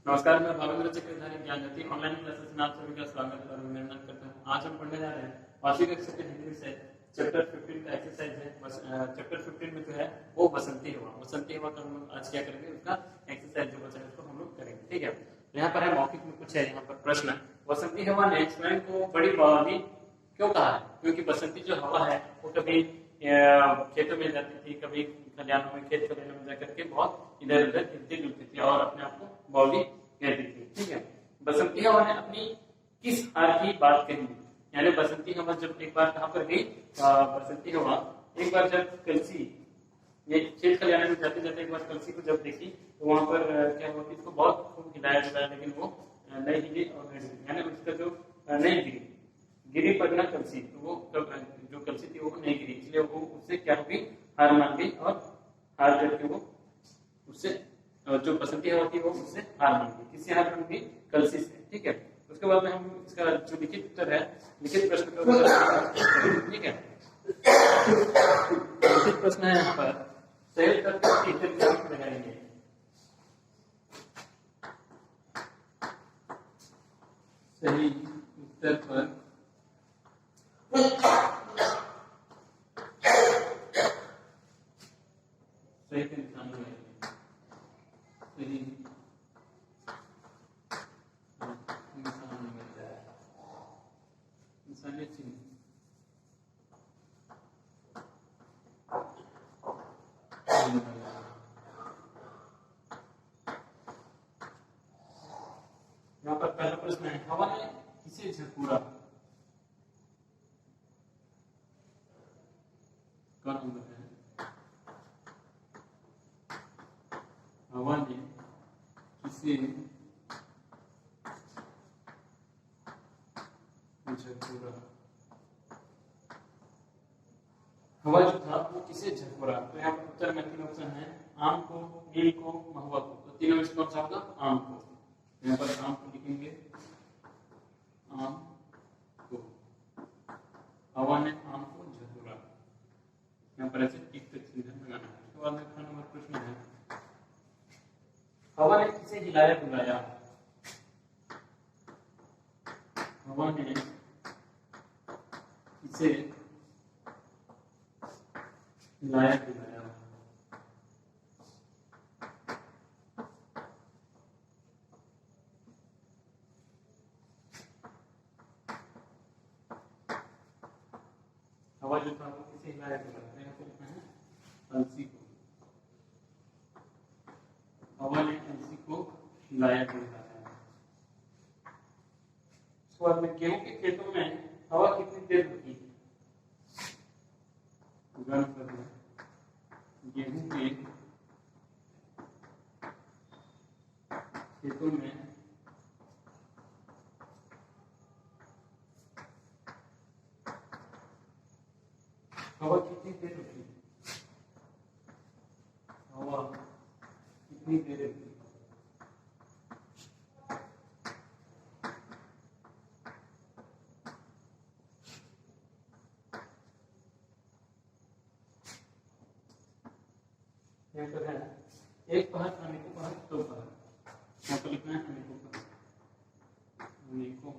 नमस्कार, मैं भावेंद्र चक्रधारी Gyanjyoti online classes में आप सभी का स्वागत और अभिनंदन करता हूँ। आज हम पढ़ने जा रहे हैं पांचवी कक्षा के हिंदी विषय चैप्टर 15 का एक्सरसाइज है। चैप्टर 15 में जो है वो बसंती हवा का हम आज क्या करेंगे, उसका एक्सरसाइज जो बचा है उसको हम लोग करेंगे। ठीक है, तो यहाँ पर है मौखिक में कुछ है यहाँ पर प्रश्न। बसंती हवा ने स्वयं को बड़ी बावली क्यों कहा है? क्योंकि बसंती जो हवा है वो कभी खेतों में जाती थी, कभी खलिहानों में, खेत खलिहानों में जाकर के बहुत इधर उधर हिलती डुलती थी और अपने आप को बावली कहती थी। ठीक है, बसंती हवा ने अपनी किस हार की बात कही? यानी बसंती हवा जब एक बार कहां पर गई, बसंती हवा एक बार जब कलसी ये खेत खलिहान में जाते जाते एक बार कलसी को जब देखी तो वहां पर क्या हुआ कि इसको बहुत खूब हिलाया डुलाया, लेकिन वो नहीं हिली और नहीं डुली, यानी उसका जो नहीं गिरी पर ना कलसी, तो वो जो कलसी थी वो नहीं गिरी, इसलिए वो उससे क्या होगी, हार मान गई और हार करके वो उससे जो बसंती हवा थी वो उससे हार मान गई। किससे हार मान गई? कलसी से। ठीक है, उसके बाद में हम इसका जो लिखित उत्तर है, लिखित प्रश्न का उत्तर। ठीक है, लिखित प्रश्न है यहाँ पर सही उत्तर लगाएंगे। सही उत्तर पर सही के निशान लगाएंगे। सही निशान मिलता है, निशान चिन्ह। यहाँ पर पहला प्रश्न है, हवा ने किसे झकोरा? कौन नंबर है? हवा ने किसे झकोरा? हवा जो था वो किसे झकोरा? तो यहाँ पर उत्तर में तीन ऑप्शन है, आम को, नील को, महुआ को। तो तीनों में से कौन सा होगा? आम को। यहाँ पर आम को लिखेंगे, आम को। हवा ने आम को झकोरा, यहाँ पर ऐसे टिक का चिन्ह लगाना है। उसके बाद में ख नंबर प्रश्न है, हवा ने किसे हिलाया डुलाया? हवा ने किसे हिलाया डुलाया? हवा जो था वो किसे हिलाया डुलाया? यहाँ पर लिखना है अलसी को। हवा ने अलसी को हिलाया डुलाया। उसके बाद में गेहूं के खेतों में हवा कितनी देर रुकी? गेहूं के खेतों में हवा कितनी देर रुकी? हवा कितनी देर रुकी? यहाँ पर है एक पहर, अनेकों पहर, दो पहर। यहाँ पर लिखना है अनेकों पहर, अनेकों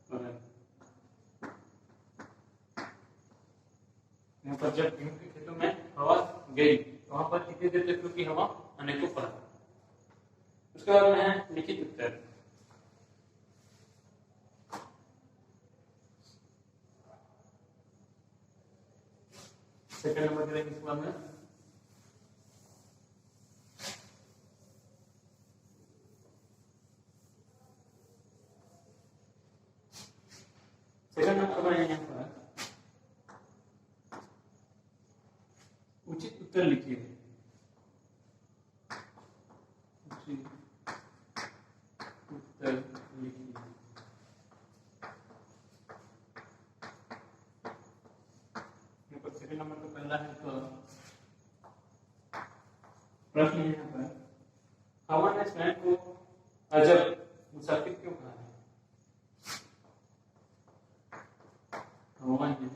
पहर। यहाँ पर जब गेहूं के खेतों में हवा गई तो वहां पर कितनी देर तक रुकी हवा? अनेकों पहर। उसके बाद में है लिखित उत्तर। सेकंड नंबर करेंगे इसके बाद में सेकंड नंबर में यहाँ पर उचित उत्तर लिखिए। उचित उत्तर लिखिए। यहाँ पर सेकंड नंबर का पहला है तो प्रश्न है यहाँ पर, हवा ने स्वयं को अजब मुसाफिर क्यों कहा है? हवा ने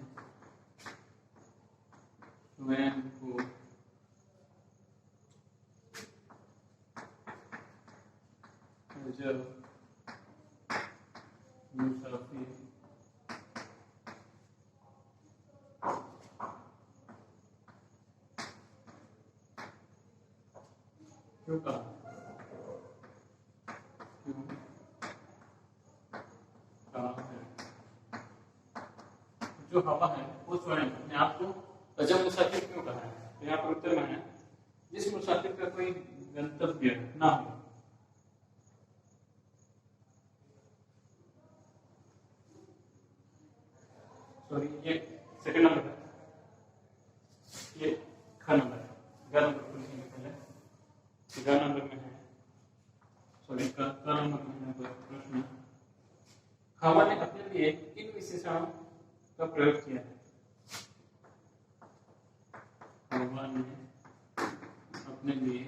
स्वयं को अजब मुसाफिर क्यों कहा? क्यों कहा है? जो हवा है वो स्वयं अपने आप को अजब मुसाफिर क्यों कहा है? तो यहाँ पर उत्तर में है जिस मुसाफिर का कोई गंतव्य ना हो। सॉरी, ये सेकंड नंबर है, ये ख नंबर है। ग नंबर को लिखेंगे पहले। ग नंबर में है, सॉरी क नंबर में है प्रश्न। हवा ने अपने लिए किन विशेषणों का प्रयोग किया है? हवा ने अपने लिए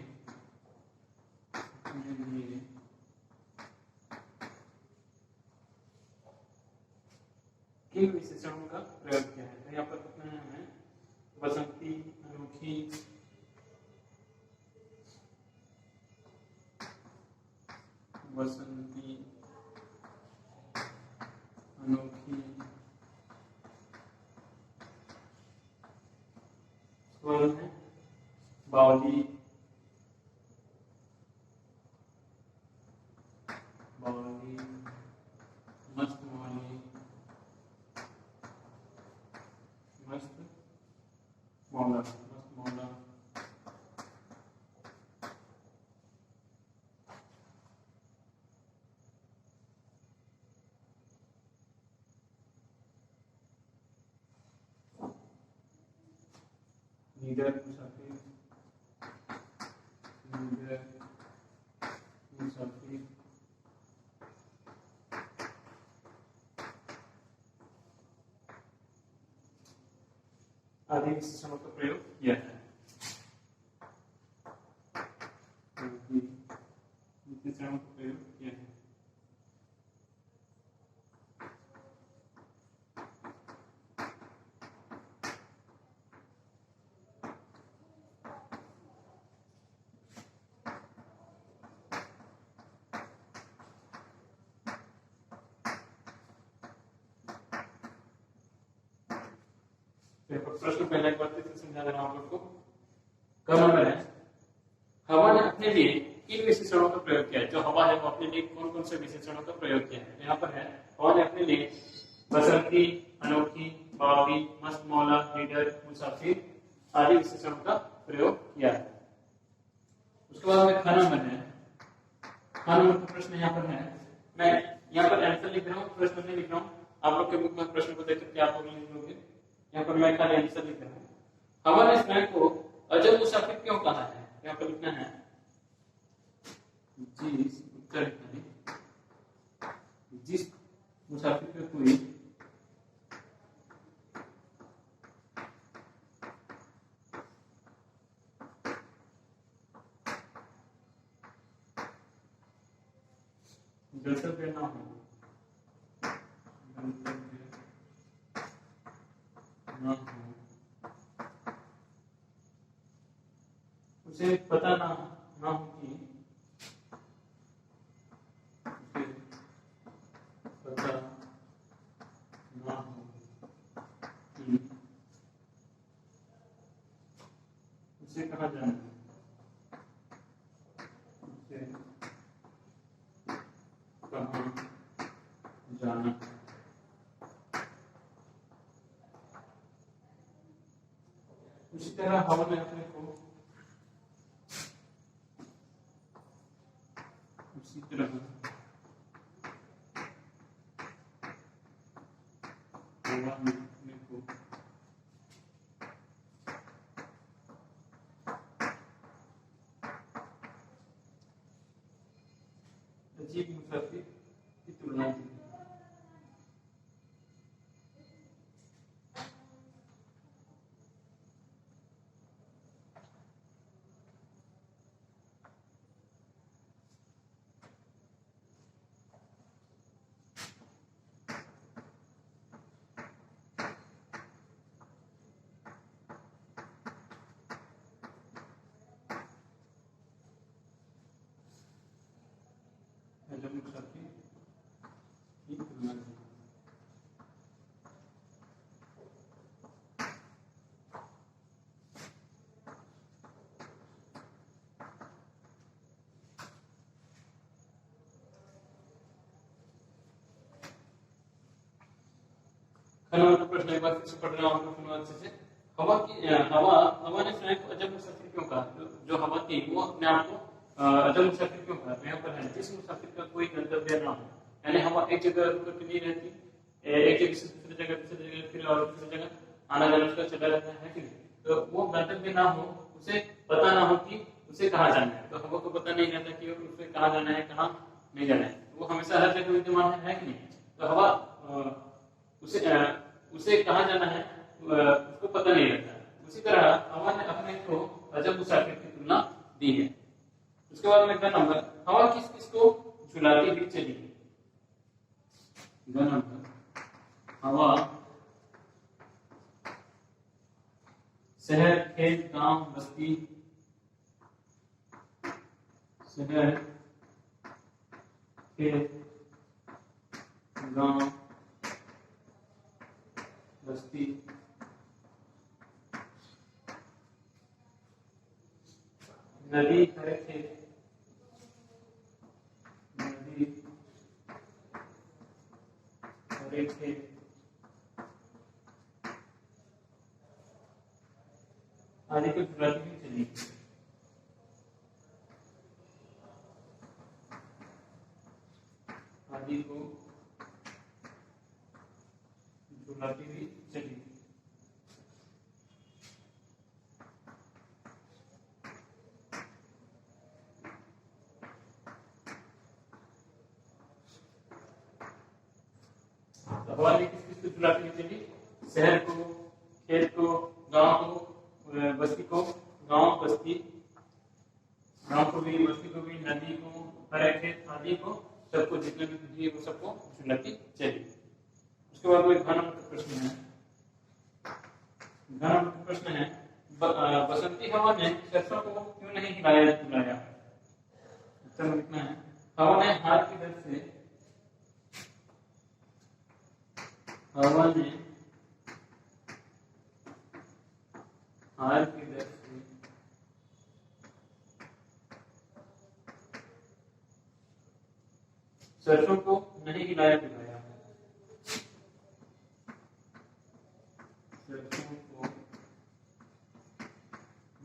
किन विशेषणों का प्रयोग किया है? तो यहाँ पर कितना है? बसंती, अनोखी, बसंती, अनोखी, है बावली, बावली, मस्त मौली, मस्त मौला, मस्त मौला, नीडर मुसाफिर, नीडर मुसाफिर, आदि विशेषणों का प्रयोग किया है। विशेषणों का प्रयोग किया है। प्रश्न पहले एक बार फिर से समझा दे रहा हूं आप लोग को। क नंबर है, हवा ने अपने लिए किन विशेषणों का प्रयोग किया है? जो हवा है वो अपने लिए कौन कौन से विशेषणों का प्रयोग किया है? यहाँ पर है हवा ने अपने लिए बसंती, अनोखी, बावली, मस्त मौला, लीडर, मुसाफिर आदि विशेषणों का प्रयोग किया है। उसके बाद में ख नंबर है, ख नंबर का प्रश्न यहाँ पर है, मैं यहाँ पर आंसर लिख रहा हूँ, प्रश्न नहीं लिख रहा हूँ। आप लोग के बुक में प्रश्न को देख करके आप लोग लिख लोगे। यहाँ पर मैं खाली आंसर लिख रहा हूँ। हवा ने स्वयं को अजब मुसाफिर क्यों कहा है? यहाँ पर लिखना है जिस उत्तर जिस मुसाफिर का कोई गंतव्य ना हो, उसे पता ना हो कि पता ना हो कि उसे कहा जाना, उसे कहा जाना। उसी तरह हवा ने अपने को उसी तरह हवा ने अपने को अजीब मुसाफिर की तुलना की। खनन प्रश्न एक बार फिर से पढ़ रहा हूँ आपको सुनो अच्छे से। हवा हवा ने स्वयं को अजब मुसाफिर क्यों कहा? जो हवा थी वो अपने आप को अजब मुसाफिर क्यों कहा? तो यहाँ पर है जिस मुसाफिर का कोई गंतव्य ना हो, यानी हवा एक जगह रुक के नहीं रहती, एक जगह से दूसरी जगह फिर और दूसरी जगह आना जाना उसका चला रहता है कि नहीं? तो वो गंतव्य ना हो, उसे पता ना हो कि उसे कहाँ जाना है। तो हवा को पता नहीं रहता कि उसे कहाँ जाना है, कहाँ नहीं जाना है। वो हमेशा हर जगह विद्यमान है कि नहीं? तो हवा उसे कहाँ जाना है उसको पता नहीं रहता। उसी तरह हवा ने अपने को अजब मुसाफिर की तुलना दी है। उसके बाद में ग नंबर, हवा किस किस को झुलाती हुई चली? ग नंबर, हवा शहर, खेत, गांव, बस्ती, शहर, खेत, गांव, बस्ती, नदी, हरे खेत, नदी, हरे खेत, आदि को झुलाती हुई चली। आदि को झुलाती हुई चली। हवा ने किस किस को झुलाती हुई चली? शहर को, खेत को, गांव को, बस्ती को, गांव, बस्ती, गांव को भी, बस्ती को भी, नदी को, हरे खेत आदि को, सबको जितने भी दिए वो सबको झुलाती चली। उसके बाद में घन प्रश्न है। घन प्रश्न है, बसंती हवा ने सरसों को क्यों नहीं हिलाया डुलाया? उत्तर में लिखना है, हवा ने हाथ की दर से, हवा ने हाथ की दर से सरसों को नहीं हिलाया डुलाया। सरसों को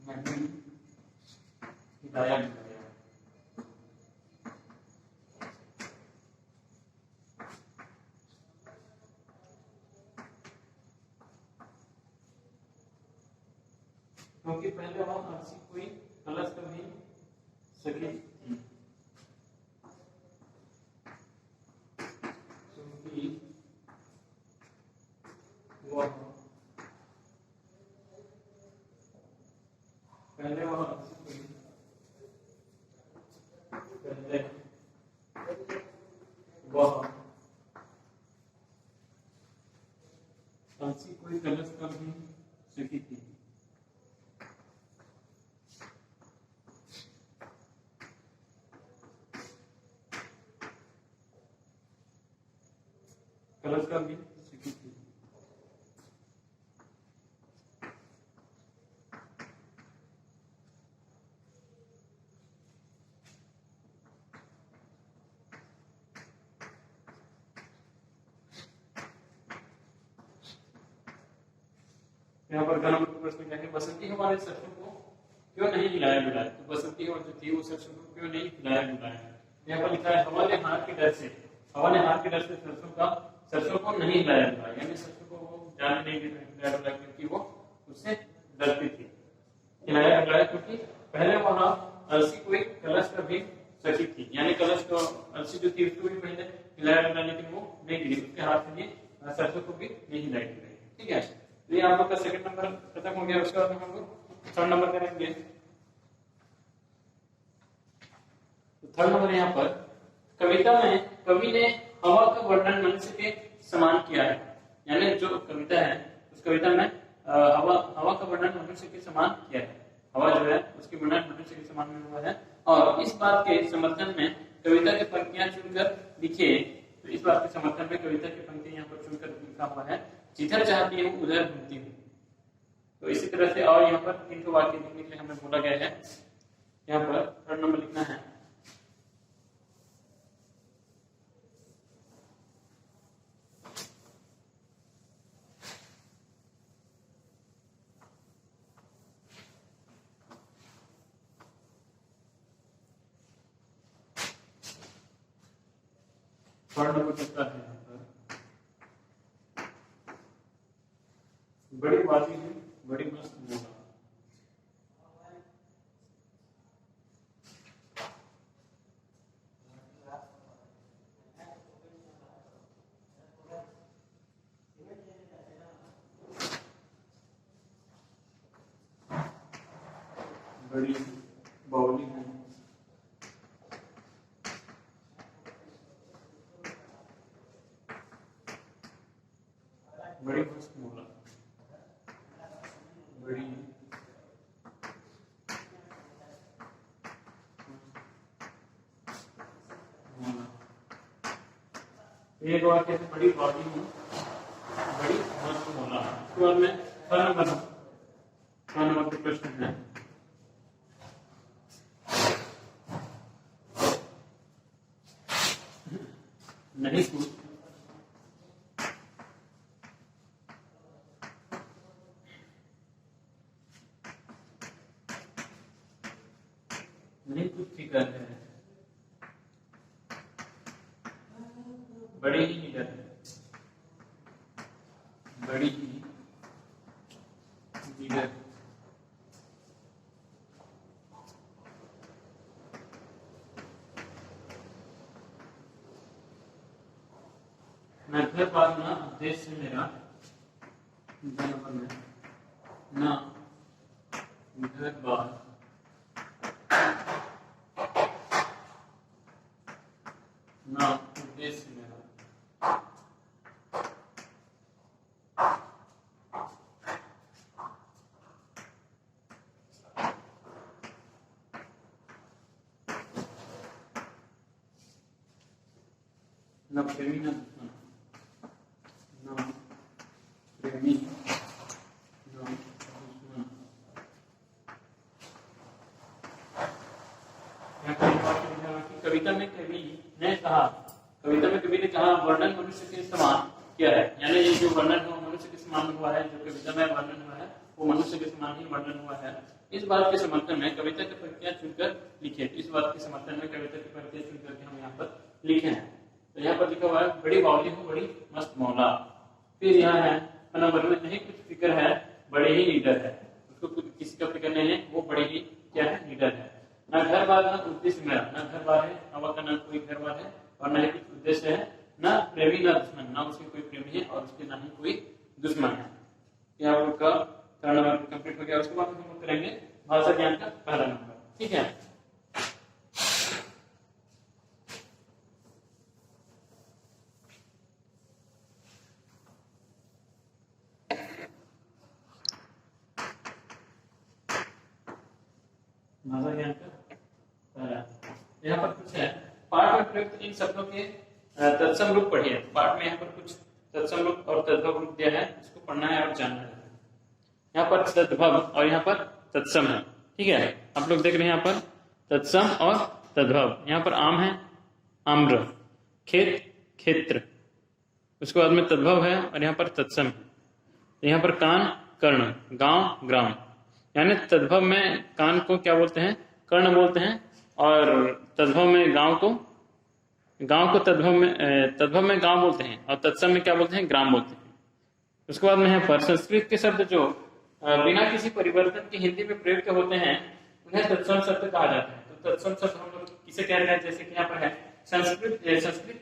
नहीं हिलाया डुलाया। क्योंकि पहले वहां ऐसी कोई गलत कभी सकी थी। क्योंकि वह पहले वहां ऐसी कोई पहले वह ऐसी कोई गलत कभी सकी थी। कलश का भी सीखी थी। यहाँ पर का नंबर प्रश्न क्या है? बसंती हवा ने सरसों को क्यों नहीं हिलाया डुलाया? तो बसंती हवा जो थी वो सरसों को क्यों नहीं हिलाया डुलाया? यहाँ पर लिखा है, हवा ने हाथ के डर से, हवा ने हाथ के डर से सरसों को नहीं हिलाया डुलाया, यानी सरसों को वो जाने नहीं दे रहे हिलाया डुलाया, क्योंकि वो उससे डरती थी। हिलाया डुलाया क्योंकि पहले वहां अलसी कोई कलश कर भी सकी थी, यानी कलश तो अलसी जो थी उसको भी पहले हिलाया डुलाया, लेकिन वो नहीं गिरी, उसके हाथ से सरसों को भी नहीं हिलाई डुलाई। ठीक है, तो ये आप लोग का सेकंड नंबर खत्म हो गया। उसके बाद हम लोग थर्ड नंबर करेंगे। तो थर्ड नंबर यहाँ पर, कविता में कवि ने हवा का वर्णन मनुष्य के समान किया है, यानी जो कविता है उस कविता में हवा का वर्णन मनुष्य के समान किया है। हवा जो है उसकी वर्णन मनुष्य के समान में हुआ है, और इस बात के समर्थन में कविता की पंक्तियां चुनकर लिखे। तो इस बात के समर्थन में कविता की पंक्तियां यहाँ पर चुनकर लिखा हुआ है, जिधर चाहती हूँ उधर घूमती हूँ। तो इसी तरह से और यहाँ पर 3 वाक्य लिखने के लिए हमें बोला गया है। यहाँ पर थर्ड नंबर लिखना है, थर्ड नंबर किसका है यहाँ पर? बड़ी बाजी है, बड़ी मस्त मोला। बड़ी बावली है, बड़ी मस्त मोला, बड़ी मोला। एक वाक्य से बड़ी बावली हूँ, बड़ी मस्त मोला। उसके बाद में छह नंबर के प्रश्न है। नहीं पूछ नहीं कुछ फिक्र है, बड़े ही निडर है, बड़ी ही निडर। मैं घर बात ना उद्देश्य मेरा नंबर में ना घर बात ना उद्देश्य मेरा ना प्रेमी ना दुश्मन, ना प्रेमी ना दुश्मन। कविता में कवि ने कहा, कविता में कवि ने कहा वर्णन मनुष्य के समान क्या है, यानी ये जो वर्णन है मनुष्य के समान हुआ है, जो कविता में वर्णन हुआ है वो मनुष्य के समान ही वर्णन हुआ है। इस बात के समर्थन में कविता की पंक्तियां चुनकर लिखे। इस बात के समर्थन में कविता की पंक्तियां चुनकर के हम यहाँ पर लिखे हैं। तो यहाँ पर लिखा हुआ है बड़ी बावली हूँ, बड़ी मस्त मौला। फिर यहाँ है नंबर में नहीं कुछ फिक्र है, बड़े ही लीडर है। उसको कुछ किसी का फिक्र नहीं है, वो बड़े ही क्या है, लीडर है। ना घर बार ना उद्देश्य मेरा, ना घर बार है, हवा का ना कोई घर बार है और ना ही कुछ उद्देश्य है, ना प्रेमी ना दुश्मन, ना उसके कोई प्रेमी है और उसके ना ही कोई दुश्मन है। यहाँ आपका थर्ड नंबर कंप्लीट हो गया। उसके बाद हम करेंगे भाषा ज्ञान का पहला नंबर। ठीक है, भाषा ज्ञान का पहला यहाँ पर कुछ है पाठ में प्रयुक्त इन शब्दों के तत्सम रूप पढ़िए। पाठ में यहाँ पर कुछ तत्सम रूप और तद्भव रूप दिया है, इसको पढ़ना है और जानना है। यहाँ पर तद्भव और यहाँ पर तत्सम है। ठीक है, आप लोग देख रहे हैं यहाँ पर तत्सम और तद्भव। यहाँ पर आम है, आम्र, खेत, क्षेत्र। उसके बाद में तद्भव है और यहाँ पर तत्सम है। यहाँ पर कान, कर्ण, गांव, ग्राम। यानी तद्भव में कान को क्या बोलते हैं, कर्ण बोलते हैं, और तद्भव में गांव को तद्भव में गांव बोलते हैं और तत्सम में क्या बोलते हैं, ग्राम बोलते हैं। उसके बाद में यहाँ पर संस्कृत के शब्द जो बिना किसी परिवर्तन के हिंदी में प्रयुक्त होते हैं उन्हें तत्सम शब्द कहा जाता है। तो तत्सम शब्द हम लोग किसे कह रहे हैं, जैसे कि यहाँ पर है संस्कृत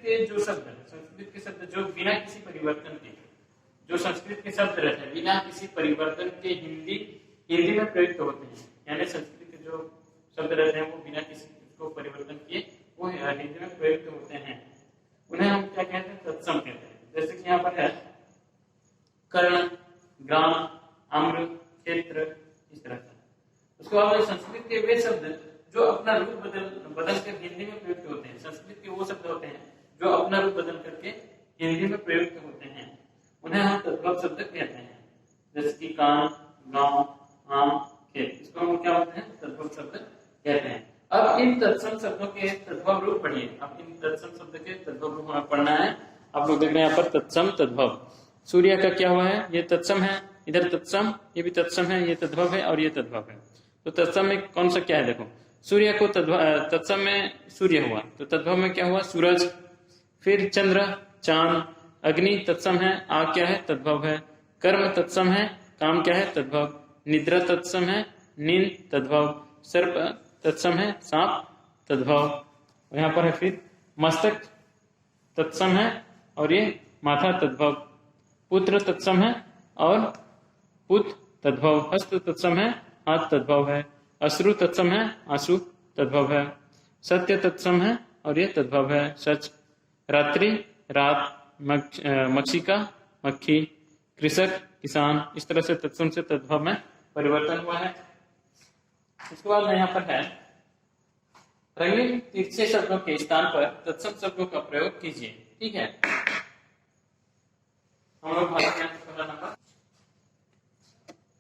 के जो शब्द है, संस्कृत के शब्द जो बिना किसी परिवर्तन के, जो संस्कृत के शब्द रहते हैं बिना किसी परिवर्तन के हिंदी में प्रयुक्त होते हैं। यानी संस्कृत के जो शब्द रहते हैं वो बिना किसी को परिवर्तन किए वो हिंदी में प्रयुक्त होते हैं, उन्हें हम क्या कहते हैं, तत्सम कहते हैं। जैसे कि यहाँ पर है कर्ण, ग्राम, आम्र, क्षेत्र, इस तरह से। उसके बाद संस्कृत के वे शब्द जो अपना रूप बदल कर हिंदी में प्रयुक्त होते हैं। संस्कृत के वो शब्द होते हैं जो अपना रूप बदल करके हिंदी में प्रयुक्त होते हैं, उन्हें हम तद्भव शब्द कहते हैं। जैसे कि कान, गांव, आम, खेत, इसको हम क्या बोलते हैं, तद्भव शब्द कहते हैं। अब इन तत्सम शब्दों के तद्भव रूप पढ़िए। अब इन तत्सम शब्द के तद्भव रूप हमें पढ़ना है। आप लोग देख रहे हैं यहाँ पर तत्सम, तद्भव। सूर्य का क्या हुआ है, ये तत्सम है, इधर तत्सम, ये भी तत्सम है, ये तद्भव है और ये तद्भव है। तो तत्सम में कौन सा क्या है, देखो सूर्य को तत्सम में सूर्य हुआ, तो तद्भव में क्या हुआ, सूरज। फिर चंद्र, चांद, अग्नि तत्सम है, आग क्या है? तद्भव है। कर्म तत्सम है, काम क्या है? तद्भव। निद्रा तत्सम है, नींद तद्भव। सर्प तत्सम है, सांप तद्भव। यहाँ पर है फिर मस्तक तत्सम है और ये माथा तद्भव। पुत्र तत्सम है और पुत तद्भव। हस्त तत्सम है, हाथ तद्भव है। अश्रु तत्सम है, आंसू तद्भव है। सत्य तत्सम है और ये तद्भव है, सच। रात्रि, रात, मक्षिका, मक्खी, कृषक, किसान। इस तरह से तत्सम से तद्भव में परिवर्तन हुआ है। इसके बाद में यहाँ पर है रंगीन तिरछे शब्दों के स्थान पर तत्सम शब्दों का प्रयोग कीजिए। ठीक है, हम लोग भाषा ज्ञान का पहला नंबर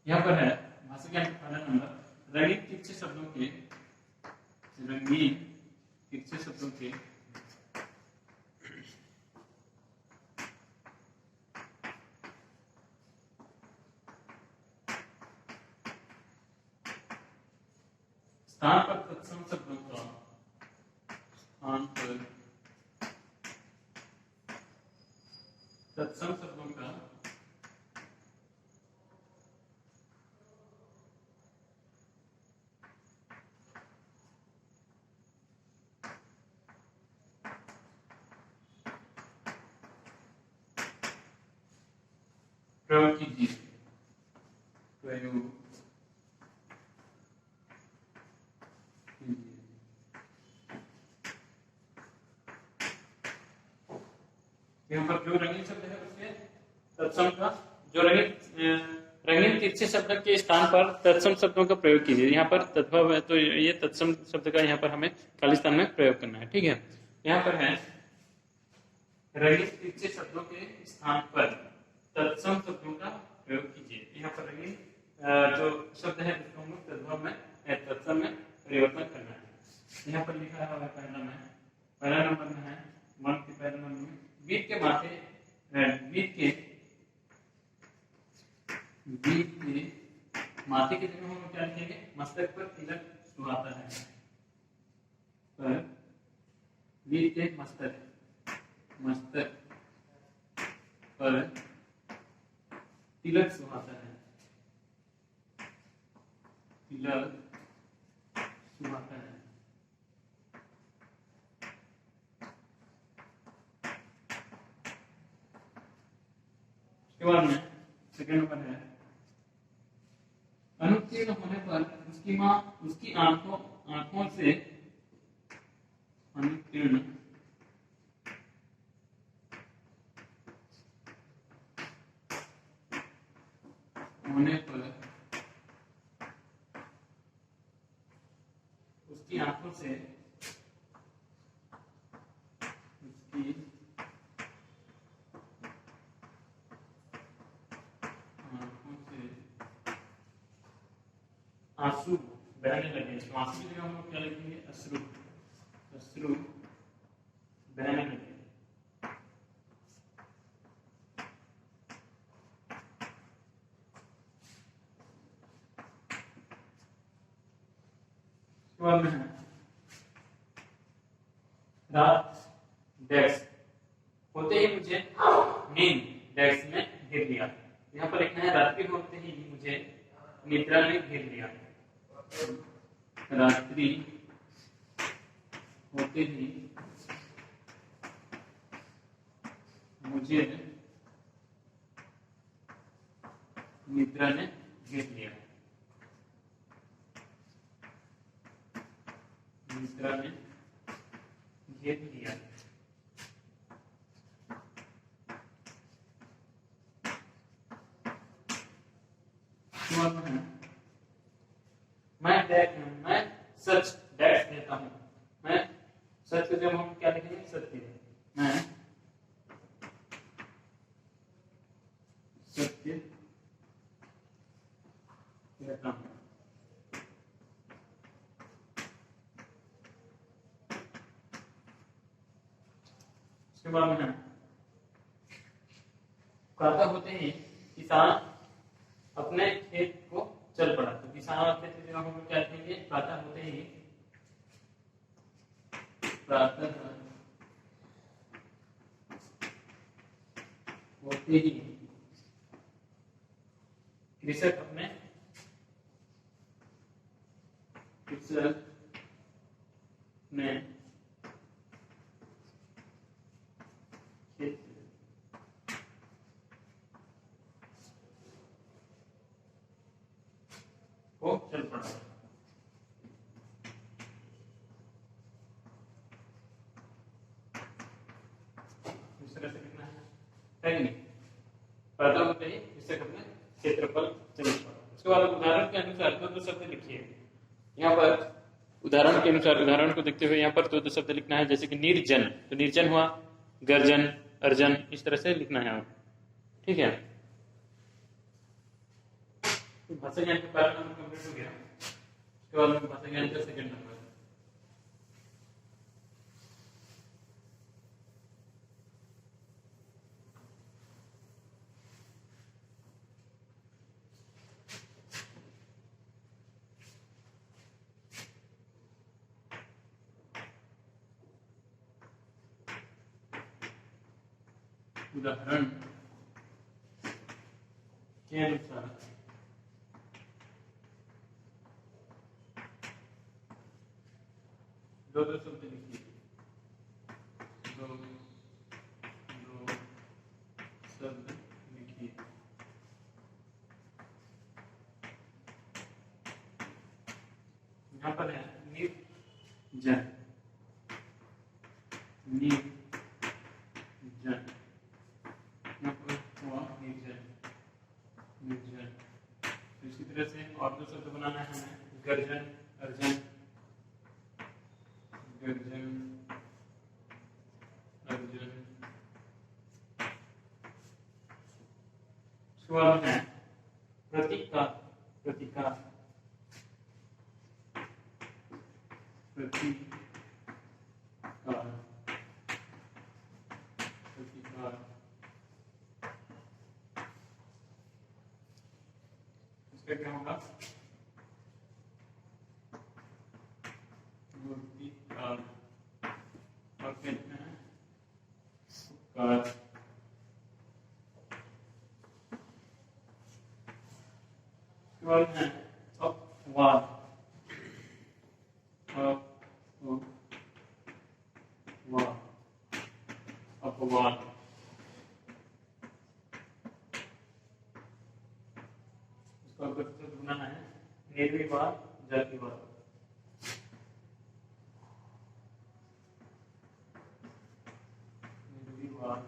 यहाँ पर है। भाषा ज्ञान का पहला नंबर रंगीन तिरछे शब्दों के स्थान पर तत्सम शब्दों का प्रयोग कीजिए। यहाँ पर जो रंगीन शब्द है उसके तत्सम का जो रंगीन तिरछे शब्द के स्थान पर तत्सम शब्दों का प्रयोग कीजिए। यहाँ पर तद्भव है तो ये तत्सम शब्द का यहाँ पर हमें खाली स्थान में प्रयोग करना है। ठीक है, यहाँ पर है रंगीन तिरछे शब्दों के स्थान पर तत्सम शब्दों का प्रयोग कीजिए। यहाँ पर रंगीन जो शब्द है उसको हम लोग तद्भव में तत्सम में परिवर्तन करना है। यहाँ पर लिखा है पहला नंबर में है वन के पहले नंबर में वीट के माथे की जगह हम क्या लिखेंगे? मस्तक पर तिलक सुहाता है। पर वीट के मस्तक पर तिलक सुहाता है। उसके बाद में सेकंड नंबर है अनुत्तीर्ण होने पर उसकी माँ उसकी आंखों से अनुत्तीर्ण होने पर उसकी आंखों से आंसू बहने लगे। तो आंसू की जगह हम लोग क्या लिखेंगे? अश्रु बहने लगे। में है रात डेस्क होते ही मुझे नींद डेस्क में घेर लिया। यहाँ पर लिखना है रात्रि होते ही मुझे निद्रा ने घेर लिया। रात्रि होते ही मुझे निद्रा ने घेर लिया। निद्रा ने घेर लिया। मैं सच डैश देता हूँ। मैं सच को जब हम क्या लिखेंगे? सत्य। मैं सत्य कहता हूँ। उसके बाद में प्रातः होते ही किसान अपने खेत को चल पड़ा। तो किसान और खेत की जगह हम क्या लिखेंगे? प्रातः होते ही देखते ही कृषक अपने खेत को चल पड़ा। इस तरह से लिखना है नहीं? पैदा होते ही कृषक अपने क्षेत्रफल चल पड़ा। उसके बाद उदाहरण के अनुसार दो शब्द लिखिए। यहाँ पर उदाहरण के अनुसार उदाहरण को देखते हुए यहाँ पर दो शब्द लिखना है, जैसे कि निर्जन, तो निर्जन हुआ, गर्जन, अर्जन, इस तरह से लिखना है। ठीक है, भाषा ज्ञान का पहला नंबर कंप्लीट हो गया। उसके बाद भाषा ज्ञान का सेकंड नंबर। उदाहरण के अनुसार दो शब्द लिखिए। दो शब्द लिखिए। यहाँ पर है निर्जन, निर्जन, निर्जन। तो इसी तरह से और दो शब्द बनाना है हमें, गर्जन, अर्जन, गर्जन, अर्जन। उसके बाद है प्रतिकार, प्रतिकार, प्रतिकार, प्रतिकार। इसका क्या होगा? मूर्तिकार, और कहते हैं उपकार। उसके बाद है अपवाद, अपवाद। इसका बनाना है निर्विवाद, जातिवाद। निर्विवाद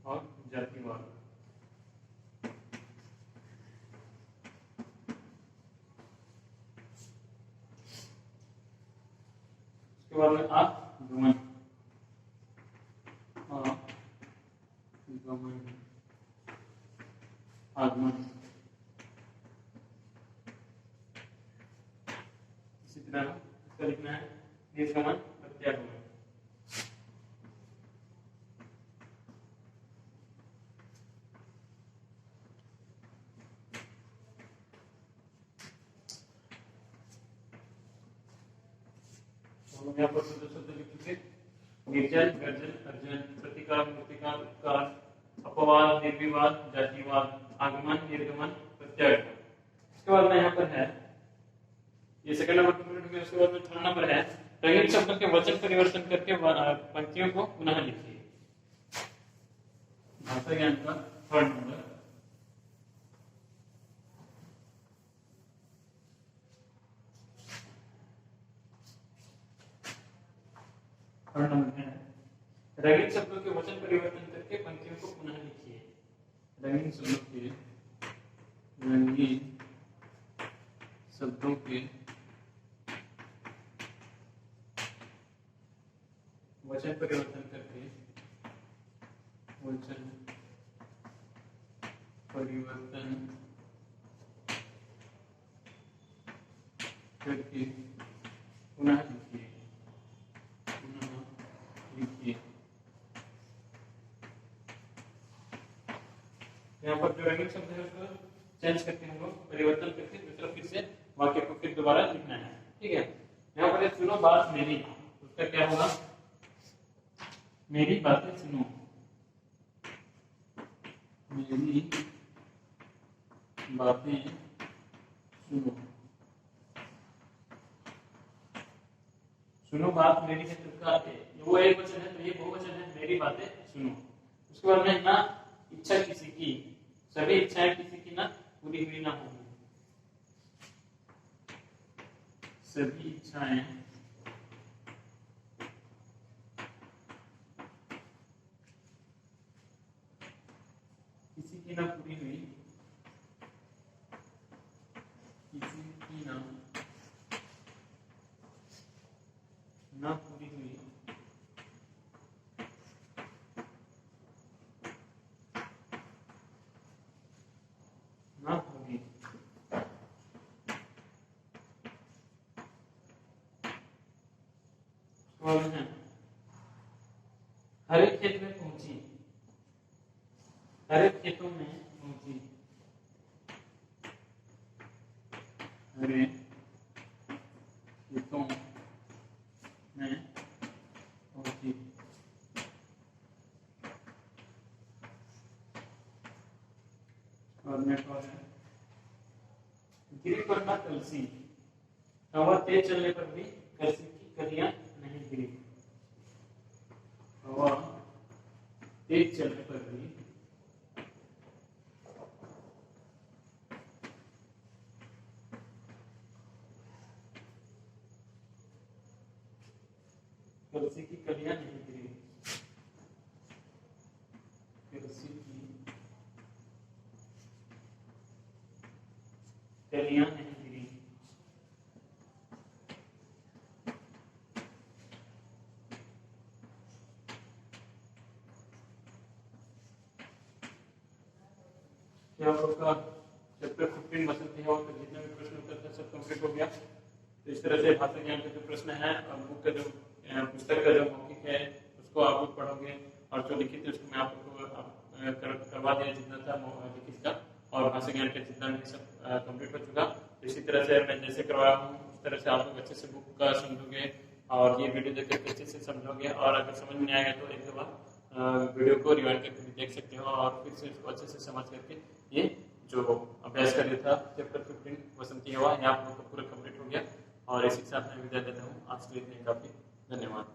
और जातिवाद। उसके बाद में आगमन, आगमन। इसी तरह इसका लिखना है निर्गमन, प्रत्यागमन। यहाँ पर दो शब्द लिखेंगे, निर्जन, गर्जन, अर्जन, प्रतिकार, मूर्तिकार, उपकार, अपवाद, निर्विवाद, जातिवाद, आगमन, निर्गमन, प्रत्यागमन। इसके बाद में यहाँ पर है, ये सेकंड नंबर कंप्लीट हो गया। उसके बाद में थर्ड नंबर है रंगीन शब्दों के वचन परिवर्तन करके पंक्तियों को पुनः लिखिए। भाषा ज्ञान का थर्ड नंबर। थर्ड नंबर है रंगीन शब्दों के वचन परिवर्तन करके पंक्तियों को पुनः लिखिए। रंगीन शब्दों के वचन परिवर्तन करके पुनः लिखिए। यहाँ पर जो रंगीन शब्द है उसको चेंज करके हम लोग परिवर्तन करके दूसरा फिर से वाक्य को फिर दोबारा लिखना है। ठीक है, यहाँ पर सुनो बात मेरी, उसका क्या होगा? मेरी बातें सुनो। मेरी बातें सुनो। सुनो बात मेरी है, वो एक वचन है तो ये बहुवचन है, मेरी बातें सुनो। उसके बाद में ना इच्छा किसी की, सभी इच्छाएं किसी की ना पूरी हुई ना होगी, सभी इच्छाएं किसी की ना पूरी हुई, किसी की ना पूरी हुई, ना होगी। हर एक खेत में पहुंची, हर एक खेतों में पहुंची, हर एक खेतों में पहुंची। और नेक्स्ट और है गिरी पर ना कलसी, हवा तेज चलने पर भी कलसी की कलियां नहीं गिरी, हवा तेज चलने पर भी कलसी की कलियां नहीं गिरी, कलसी की कलियां नहीं गिरी। क्या आपका चैप्टर 15 बसंती हवा का जितने भी प्रश्न उत्तर थे सब कंप्लीट हो गया। तो इस तरह से भाषा ज्ञान के जो प्रश्न है और बुक का जो पुस्तक का जो मौखिक है उसको आप लोग पढ़ोगे, और जो लिखित है उसको मैं आप लोग को करवा दिया जितना था लिखित का, और भाषा ज्ञान का जितना भी सब कंप्लीट हो चुका। तो इसी तरह से मैं जैसे करवाया हूँ उस तरह से आप लोग अच्छे से बुक का समझोगे और ये वीडियो देख करके अच्छे से समझोगे, और अगर समझ में आएगा तो एक दो बार वीडियो को रिवाइंड करके भी देख सकते हो और फिर से इसको अच्छे से समझ करके ये जो अभ्यास कर लिया था चैप्टर 15 बसंती हवा, ये आप लोग को पूरा कंप्लीट हो गया। और इसी के साथ मैं विदा देता हूँ, आज के लिए इतने काफी, धन्यवाद।